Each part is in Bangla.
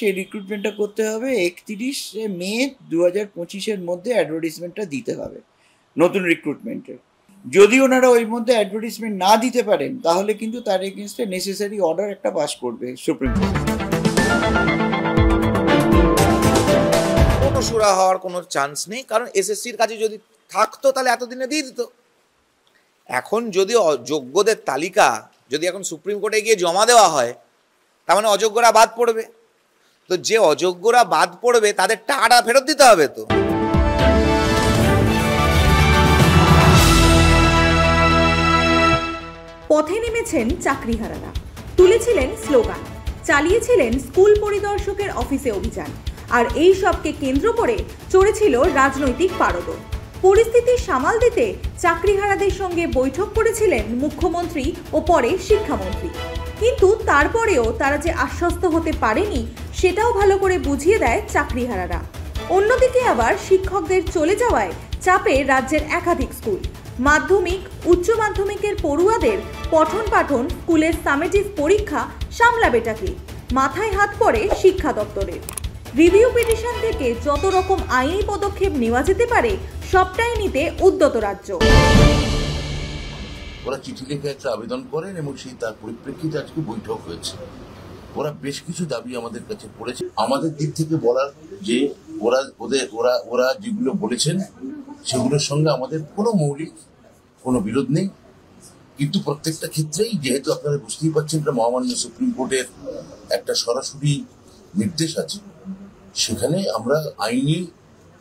সেই রিক্রুটমেন্টটা করতে হবে 31শে মে 2025-এর মধ্যে অ্যাডভার্টাইজমেন্টটা দিতে হবে নতুন রিক্রুটমেন্টের। যদি ওনারা ওই মধ্যে অ্যাডভার্টাইজমেন্ট না দিতে পারেন তাহলে কিন্তু তার এগেনস্টে নেসেসারি অর্ডার একটা পাস করবে সুপ্রিম কোর্ট। কোনো সুরা হওয়ার কোনো চান্স নেই, কারণ এসএসসির কাছে যদি থাকতো তাহলে এতদিনে দিয়ে দিত। এখন যদি অযোগ্যদের তালিকা যদি এখন সুপ্রিম কোর্টে গিয়ে জমা দেওয়া হয়, তার মানে অযোগ্যরা বাদ পড়বে। তো যে অযোগ্যরা বাদ পড়বে তাদের টাকাটা ফেরত দিতে হবে। তো পথে নেমেছেন চাকরিহারারা, তুলেছিলেন স্লোগান, চালিয়েছিলেন স্কুল পরিদর্শকের অফিসে অভিযান, আর এই সবকে কেন্দ্র করে চড়েছিল রাজনৈতিক পারদ। পরিস্থিতি সামাল দিতে চাকরিহারাদের সঙ্গে বৈঠক করেছিলেন মুখ্যমন্ত্রী ও পরে শিক্ষামন্ত্রী। কিন্তু তারপরেও তারা যে আশ্বস্ত হতে পারেনি সেটাও ভালো করে বুঝিয়ে দেয় চাকরিহারারা। অন্যদিকে আবার শিক্ষকদের চলে যাওয়ায় চাপে রাজ্যের একাধিক স্কুল। মাধ্যমিক, উচ্চ মাধ্যমিকের পড়ুয়াদের পঠন পাঠন, স্কুলের সামেটিভ পরীক্ষা সামলাবেটাকে মাথায় হাত পড়ে শিক্ষা দপ্তরের। রিভিউ পিটিশন থেকে যত রকম আইনি পদক্ষেপ নেওয়া যেতে পারে সবটাই নিতে উদ্যত রাজ্য। ওরা চিঠি লিখে একটা আবেদন করেন এবং সেই তার পরিপ্রেক্ষিতে আজকে বৈঠক হয়েছে। ওরা বেশ কিছু দাবি আমাদের কাছে পড়েছে। আমাদের দিক থেকে বলার যে ওরা যেগুলো বলেছেন সেগুলোর সঙ্গে আমাদের কোনো মৌলিক কোনো বিরোধ নেই, কিন্তু প্রত্যেকটা ক্ষেত্রেই যেহেতু আপনারা বুঝতেই পারছেন এটা মহামান্য সুপ্রিম কোর্টের একটা সরাসরি নির্দেশ আছে, সেখানে আমরা আইনি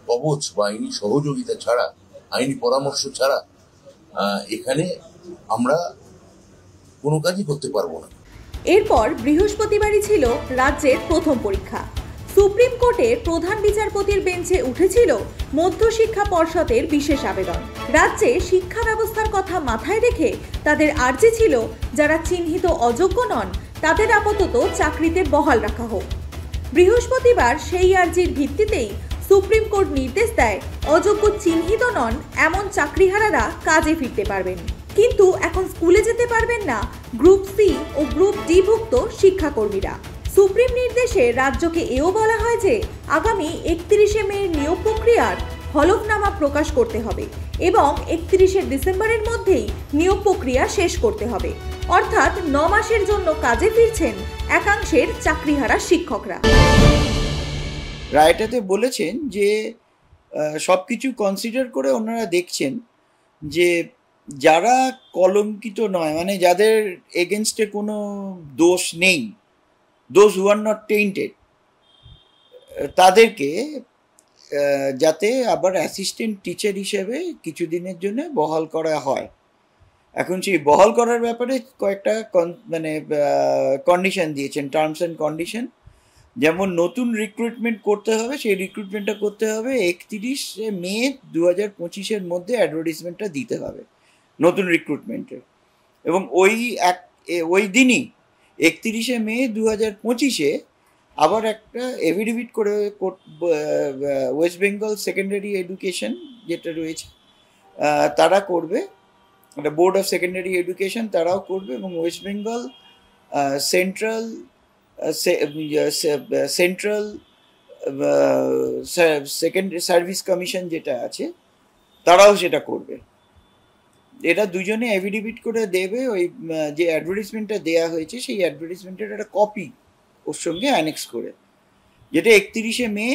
কবচ বা আইনি সহযোগিতা ছাড়া, আইনি পরামর্শ ছাড়া এখানে আমরা কোনো কাজই করতে পারবো না। এরপর বৃহস্পতিবারই ছিল রাজ্যের প্রথম পরীক্ষা। সুপ্রিম কোর্টের প্রধান বিচারপতির বেঞ্চে উঠেছিল মধ্যশিক্ষা পর্ষদের বিশেষ আবেদন। রাজ্যে শিক্ষা ব্যবস্থার কথা মাথায় রেখে তাদের আর্জি ছিল যারা চিহ্নিত অযোগ্য নন তাদের আপাতত চাকরিতে বহাল রাখা হোক। বৃহস্পতিবার সেই আর্জির ভিত্তিতেই সুপ্রিম কোর্ট নির্দেশ দেয় অযোগ্য চিহ্নিত নন এমন চাকরিহারারা কাজে ফিরতে পারবেন, কিন্তু এখন স্কুলে যেতে পারবেন না গ্রুপ সি ও গ্রুপ ডি ভুক্ত শিক্ষাকর্মীরা। সুপ্রিম নির্দেশে রাজ্যকে এও বলা হয় যে আগামী 31শে মে নিয়োগ প্রক্রিয়ার হলফনামা প্রকাশ করতে হবে এবং 31শে ডিসেম্বরের মধ্যেই নিয়োগ প্রক্রিয়া শেষ করতে হবে। অর্থাৎ 9 মাসের জন্য কাজে ফিরছেন একাংশের চাকরিহারা শিক্ষকরা। রায়টাতে বলেছেন যে সবকিছু কনসিডার করে ওনারা দেখছেন যে যারা কলঙ্কিত নয়, মানে যাদের এগেনস্টে কোনো দোষ নেই, those who are not tainted, তাদেরকে যাতে আবার অ্যাসিস্ট্যান্ট টিচার হিসেবে কিছুদিনের জন্য বহাল করা হয়। এখন সেই বহাল করার ব্যাপারে কয়েকটা কন্ডিশন দিয়েছেন, টার্মস অ্যান্ড কন্ডিশন। যেমন নতুন রিক্রুটমেন্ট করতে হবে, সেই রিক্রুটমেন্টটা করতে হবে 31শে মে 2025-এর মধ্যে অ্যাডভার্টাইজমেন্টটা দিতে হবে নতুন রিক্রুটমেন্টের, এবং ওই দিনই 31শে মে 2025-এ আবার একটা এফিডেভিট করে ওয়েস্ট বেঙ্গল সেকেন্ডারি এডুকেশন যেটা রয়েছে তারা করবে, একটা বোর্ড অফ সেকেন্ডারি এডুকেশন তারাও করবে, এবং West Bengal central secondary service commission যেটা আছে তারাও সেটা করবে। এটা দুজনে এফিডেভিট করে দেবে। ওই যে অ্যাডভার্টাইজমেন্টটা দেওয়া হয়েছে সেই অ্যাডভার্টাইজমেন্টের একটা কপি ওর সঙ্গে অ্যানেক্স করে, যেটা 31শে মে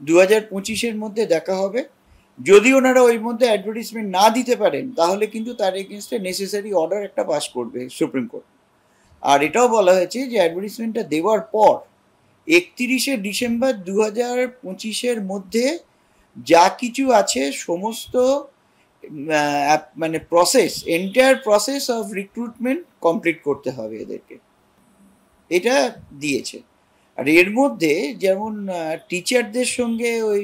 2025-এর মধ্যে দেখা হবে। যদি ওনারা ওই মধ্যে অ্যাডভার্টাইজমেন্ট না দিতে পারেন তাহলে কিন্তু তার এগেনস্টে নেসেসারি অর্ডার একটা পাস করবে সুপ্রিম কোর্ট। আর এটাও বলা হয়েছে যে অ্যাডভার্টাইজমেন্টটা দেওয়ার পর 31শে ডিসেম্বর 2025-এর মধ্যে যা কিছু আছে সমস্ত process, entire process of recruitment complete করতে হবে এদেরকে, এটা দিয়েছে। আর এর মধ্যে যেমন টিচারদের সঙ্গে ওই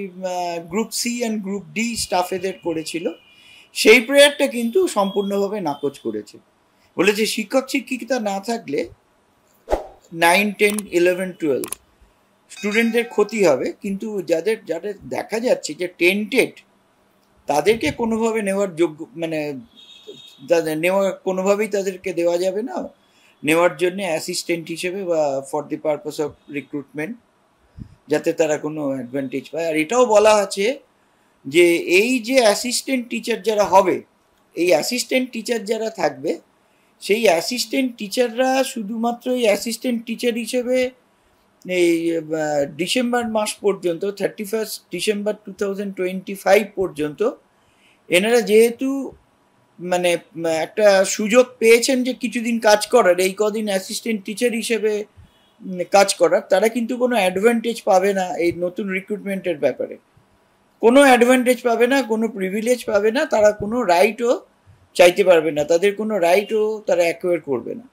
group C and group D স্টাফেদের করেছিল, সেই প্রেয়ারটা কিন্তু সম্পূর্ণভাবে নাকচ করেছে। বলেছে শিক্ষক শিক্ষিকা না থাকলে 9, 10, 11, 12 স্টুডেন্টদের ক্ষতি হবে, কিন্তু যাদের দেখা যাচ্ছে যে টেন্টেড তাদেরকে কোনোভাবে নেওয়ার যোগ্য, কোনোভাবেই তাদেরকে দেওয়া যাবে না নেওয়ার জন্য অ্যাসিস্ট্যান্ট হিসেবে বা for the purpose of recruitment. যাতে তারা কোনো অ্যাডভান্টেজ পায়। আর এটাও বলা আছে যে এই যে অ্যাসিস্ট্যান্ট টিচার যারা হবে, এই অ্যাসিস্ট্যান্ট টিচার যারা থাকবে, সেই অ্যাসিস্ট্যান্ট টিচাররা শুধুমাত্র এই অ্যাসিস্ট্যান্ট টিচার হিসেবে এই ডিসেম্বর মাস পর্যন্ত 31 ডিসেম্বর 2025 পর্যন্ত এনারা যেহেতু মানে একটা সুযোগ পেয়েছেন যে কিছুদিন কাজ করার, এই কদিন অ্যাসিস্ট্যান্ট টিচার হিসেবে কাজ করার, তারা কিন্তু কোনো অ্যাডভান্টেজ পাবে না এই নতুন রিক্রুটমেন্টের ব্যাপারে। কোনো অ্যাডভান্টেজ পাবে না, কোনো প্রিভিলেজ পাবে না, তারা কোনো রাইটও চাইতে পারবে না, তাদের কোনো রাইটও তারা অ্যাকোয়ার করবে না,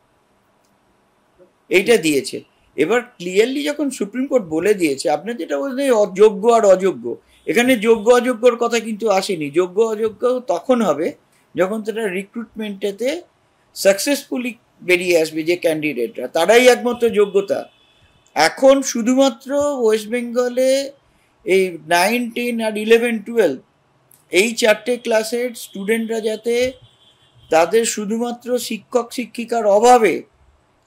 এইটা দিয়েছে। এবার ক্লিয়ারলি যখন সুপ্রিম কোর্ট বলে দিয়েছে, আপনার যেটা বলছেন যোগ্য আর অযোগ্য, এখানে যোগ্য অযোগ্যর কথা কিন্তু আসেনি। যোগ্য অযোগ্য তখন হবে যখন তারা রিক্রুটমেন্টেতে সাকসেসফুলি বেরিয়ে আসবে, যে ক্যান্ডিডেটরা, তারাই একমাত্র যোগ্যতা। এখন শুধুমাত্র ওয়েস্ট বেঙ্গলে এই 9, 10 আর 11, 12 এই 4টে ক্লাসের স্টুডেন্টরা যাতে তাদের শুধুমাত্র শিক্ষক শিক্ষিকার অভাবে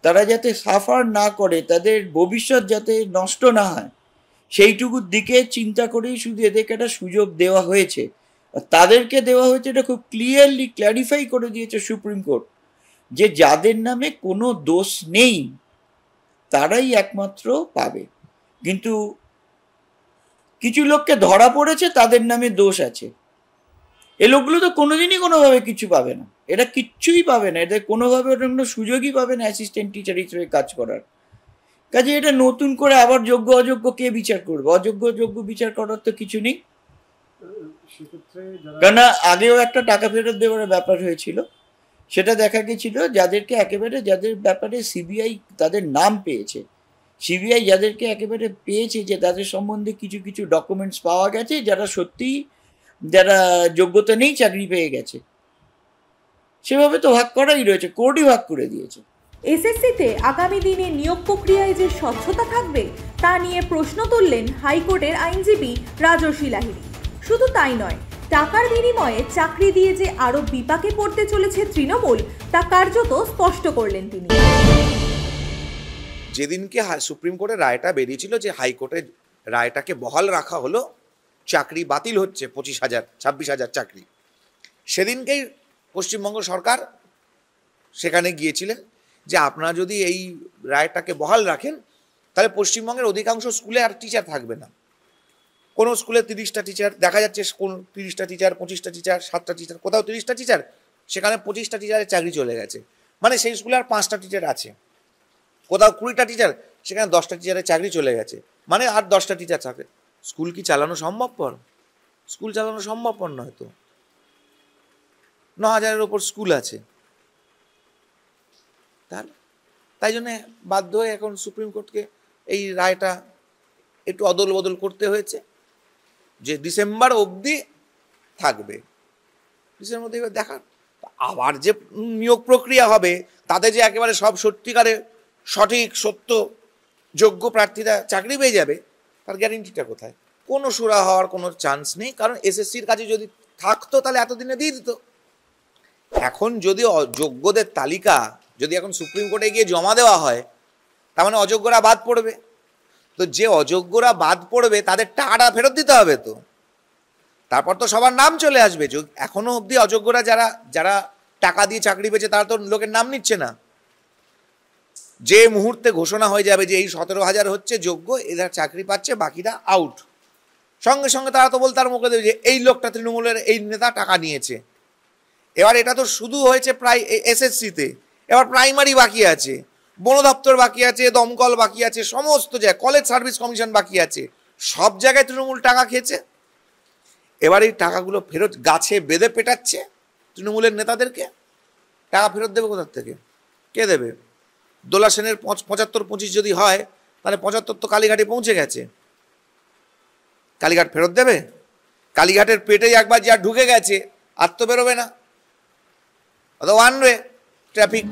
তারা যাতে সাফার না করে, তাদের ভবিষ্যৎ যাতে নষ্ট না হয়, সেইটুকুর দিকে চিন্তা করেই শুধু এদেরকে একটা সুযোগ দেওয়া হয়েছে। তাদেরকে দেওয়া হয়েছে, এটা খুব ক্লিয়ারলি ক্ল্যারিফাই করে দিয়েছে সুপ্রিম কোর্ট, যে যাদের নামে কোনো দোষ নেই তারাই একমাত্র পাবে। কিন্তু কিছু লোককে ধরা পড়েছে, তাদের নামে দোষ আছে, এ লোকগুলো তো কোনোদিনই কোনোভাবে কিছু পাবে না, এরা কিচ্ছুই পাবে না, এদের কোনোভাবে ওটা কোনো সুযোগই পাবে না অ্যাসিস্ট্যান্ট টিচার হিসেবে কাজ করার। কাজে এটা নতুন করে আবার যোগ্য অযোগ্য কে বিচার করবে? অযোগ্য যোগ্য বিচার করার তো কিছু নেই। কেননা আগেও একটা টাকা ফেরত দেওয়ার ব্যাপার হয়েছিল, সেটা দেখা গেছিল যাদেরকে একেবারে, যাদের ব্যাপারে সিবিআই তাদের নাম পেয়েছে, সিবিআই যাদেরকে একেবারে পেয়েছে যে তাদের সম্বন্ধে কিছু কিছু ডকুমেন্টস পাওয়া গেছে, যারা সত্যিই যারা যোগ্যতা নেই চাকরি পেয়ে গেছে, সেভাবে তো ভাগ করাই রয়েছে, কোর্টই ভাগ করে দিয়েছে। এসএসসিতে আগামী দিনে নিয়োগ প্রক্রিয়ায় যে স্বচ্ছতা থাকবে তা নিয়ে প্রশ্ন তুললেন হাইকোর্টের আইনজীবী রাজর্ষি লাহিড়ী। শুধু তাই নয়, টাকার বিনিময়ে চাকরি দিয়ে যে আরো বিপাকে পড়তে চলেছে তৃণমূল, তা কার্যত স্পষ্ট করলেন তিনি। যেদিনকে সুপ্রিম কোর্টের রায়টা বেরিয়েছিল যে হাইকোর্টের রায়টাকে বহাল রাখা হলো, চাকরি বাতিল হচ্ছে 25,000 26,000 চাকরি, সেদিনকেই পশ্চিমবঙ্গ সরকার সেখানে গিয়েছিলেন যে আপনারা যদি এই রায়টাকে বহাল রাখেন তাহলে পশ্চিমবঙ্গের অধিকাংশ স্কুলে আর টিচার থাকবে না। কোনো স্কুলে 30টা টিচার দেখা যাচ্ছে, কোন 30টা টিচার, 25টা টিচার, 7টা টিচার, কোথাও 30টা টিচার, সেখানে 25টা টিচারের চাকরি চলে গেছে, মানে সেই স্কুলে আর 5টা টিচার আছে। কোথাও 20টা টিচার, সেখানে 10টা টিচারের চাকরি চলে গেছে, মানে আর 10টা টিচার থাকে। স্কুল কি চালানো সম্ভবপর? স্কুল চালানো সম্ভবপর নয় তো। 9,000-এর ওপর স্কুল আছে, তাই জন্য বাধ্য হয়ে এখন সুপ্রিম কোর্টকে এই রায়টা একটু অদল বদল করতে হয়েছে, যে ডিসেম্বর অবধি থাকবে। ডিসেম্বর অবধি দেখা, আবার যে নিয়োগ প্রক্রিয়া হবে তাতে যে একেবারে সব সত্যিকারে সঠিক সত্য যোগ্য প্রার্থীরা চাকরি পেয়ে যাবে, তার গ্যারেন্টিটা কোথায়? কোনো সুরা হওয়ার কোনো চান্স নেই, কারণ এসএসসির কাছে যদি থাকতো তাহলে এতদিনে দিয়ে দিত। এখন যদি অযোগ্যদের তালিকা যদি এখন সুপ্রিম কোর্টে গিয়ে জমা দেওয়া হয়, তার মানে অযোগ্যরা বাদ পড়বে। তো যে অযোগ্যরা বাদ পড়বে তাদের টাকাটা ফেরত দিতে হবে, তো তারপর তো সবার নাম চলে আসবে। এখনো অবধি অযোগ্যরা যারা যারা টাকা দিয়ে চাকরি পেয়েছে তারা তো লোকের নাম নিচ্ছে না। যে মুহূর্তে ঘোষণা হয়ে যাবে যে এই 17,000 হচ্ছে যোগ্য, এরা চাকরি পাচ্ছে, বাকিরা আউট, সঙ্গে সঙ্গে তারা তো তার মুখে দেবে যে এই লোকটা তৃণমূলের এই নেতা টাকা নিয়েছে। এবার এটা তো শুধু হয়েছে প্রায় এসএসসিতে, এবার প্রাইমারি বাকি আছে, বন দপ্তর বাকি আছে, দমকল বাকি আছে, সমস্ত জায়গায় কলেজ সার্ভিস কমিশন বাকি আছে, সব জায়গায় তৃণমূল টাকা খেয়েছে। এবার এই টাকাগুলো ফেরত গাছে বেঁধে পেটাচ্ছে তৃণমূলের নেতাদেরকে। টাকা ফেরত দেবে কোথার থেকে? কে দেবে? দোলা সেনের 75-25 যদি হয়, তাহলে 75 তো কালীঘাটে পৌঁছে গেছে, কালীঘাট ফেরত দেবে? কালীঘাটের পেটে একবার যা ঢুকে গেছে আর তো বেরোবে না, অত ওয়ান ওয়ে ট্রাফিক।